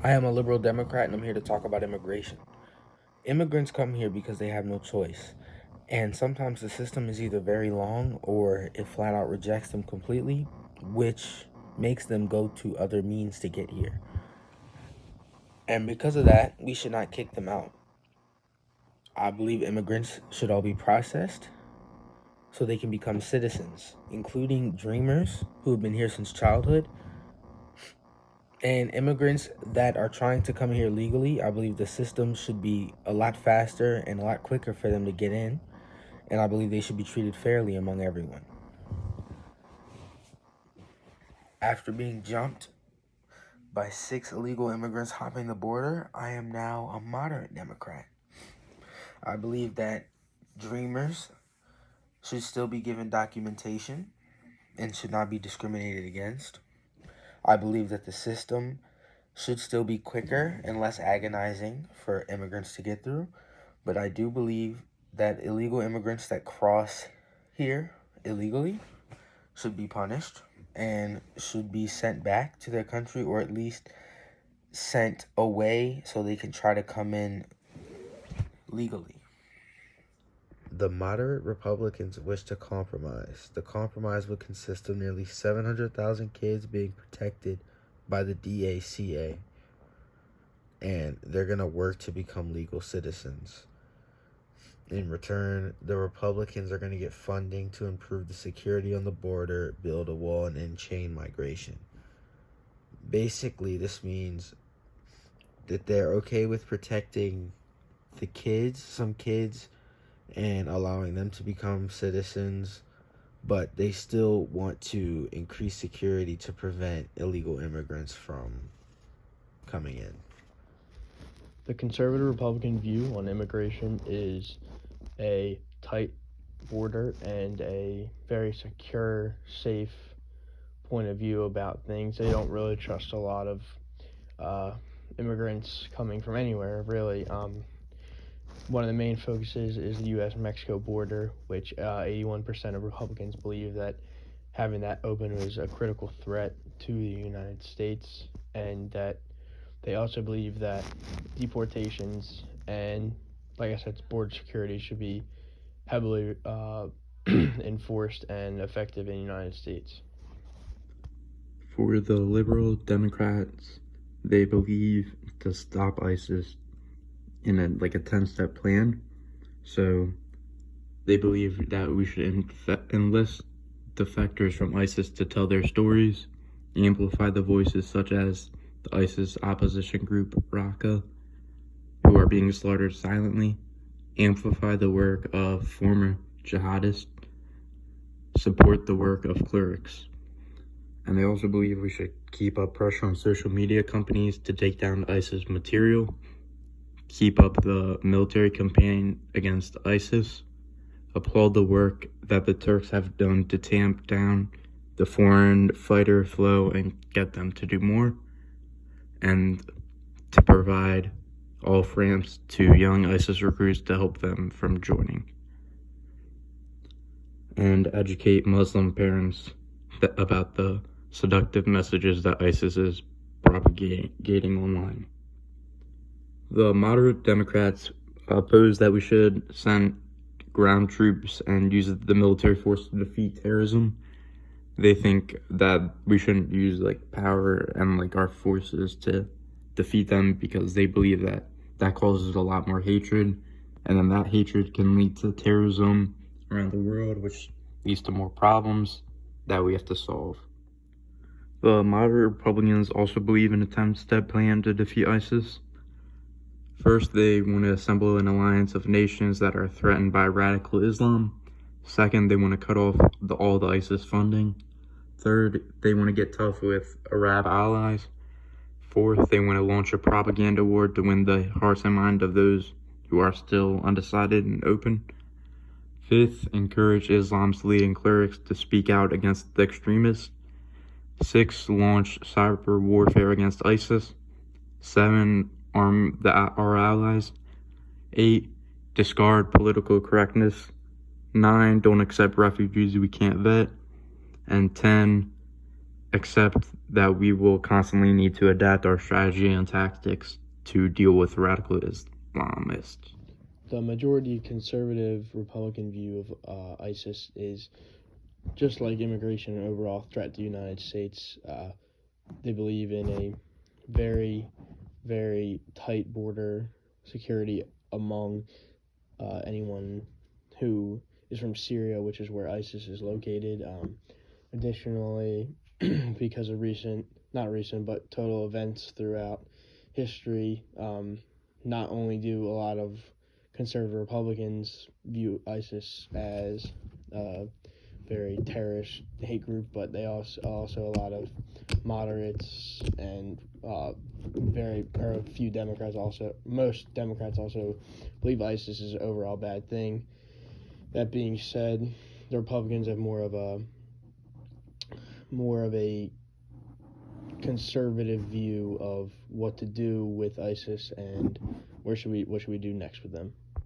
I am a liberal Democrat and I'm here to talk about immigration. Immigrants come here because they have no choice. And sometimes the system is either very long or it flat out rejects them completely, which makes them go to other means to get here. And because of that, we should not kick them out. I believe immigrants should all be processed so they can become citizens, including dreamers who have been here since childhood. And immigrants that are trying to come here legally, I believe the system should be a lot faster and a lot quicker for them to get in. And I believe they should be treated fairly among everyone. After being jumped by 6 illegal immigrants hopping the border, I am now a moderate Democrat. I believe that dreamers should still be given documentation and should not be discriminated against. I believe that the system should still be quicker and less agonizing for immigrants to get through. But I do believe that illegal immigrants that cross here illegally should be punished and should be sent back to their country, or at least sent away so they can try to come in legally. The moderate Republicans wish to compromise. The compromise would consist of nearly 700,000 kids being protected by the DACA, and they're going to work to become legal citizens. In return, the Republicans are going to get funding to improve the security on the border, build a wall, and end chain migration. Basically, this means that they're okay with protecting the kids, some kids, and allowing them to become citizens, but they still want to increase security to prevent illegal immigrants from coming in. The conservative Republican view on immigration is a tight border and a very secure, safe point of view about things. They don't really trust a lot of immigrants coming from anywhere, really. One of the main focuses is the U.S.-Mexico border, which 81% of Republicans believe that having that open is a critical threat to the United States, and that they also believe that deportations and, like I said, border security should be heavily enforced and effective in the United States. For the liberal Democrats, they believe to stop ISIS in a 10-step plan. So they believe that we should enlist defectors from ISIS to tell their stories, amplify the voices such as the ISIS opposition group Raqqa, who are being slaughtered silently, amplify the work of former jihadists, support the work of clerics. And they also believe we should keep up pressure on social media companies to take down ISIS material, keep up the military campaign against ISIS, applaud the work that the Turks have done to tamp down the foreign fighter flow and get them to do more, and to provide off-ramps to young ISIS recruits to help them from joining, and educate Muslim parents about the seductive messages that ISIS is propagating online. The moderate Democrats oppose that we should send ground troops and use the military force to defeat terrorism. They think that we shouldn't use power and our forces to defeat them, because they believe that that causes a lot more hatred, and then that hatred can lead to terrorism around the world, which leads to more problems that we have to solve. The moderate Republicans also believe in a 10-step plan to defeat ISIS. First, they want to assemble an alliance of nations that are threatened by radical Islam. Second, they want to cut off all the ISIS funding. Third, they want to get tough with Arab allies. Fourth, they want to launch a propaganda war to win the hearts and minds of those who are still undecided and open. Fifth, encourage Islam's leading clerics to speak out against the extremists. Sixth, launch cyber warfare against ISIS. 7, arm our allies. 8, discard political correctness. 9, don't accept refugees we can't vet. And 10, accept that we will constantly need to adapt our strategy and tactics to deal with radical Islamists. The majority conservative Republican view of ISIS is just like immigration and overall threat to the United States. They believe in a very, very tight border security among anyone who is from Syria, which is where ISIS is located. Additionally, because of total events throughout history, not only do a lot of conservative Republicans view ISIS as a very terrorist hate group, but they also a lot of moderates and most Democrats also believe ISIS is an overall bad thing. That being said, the Republicans have more of a conservative view of what to do with ISIS and what should we do next with them.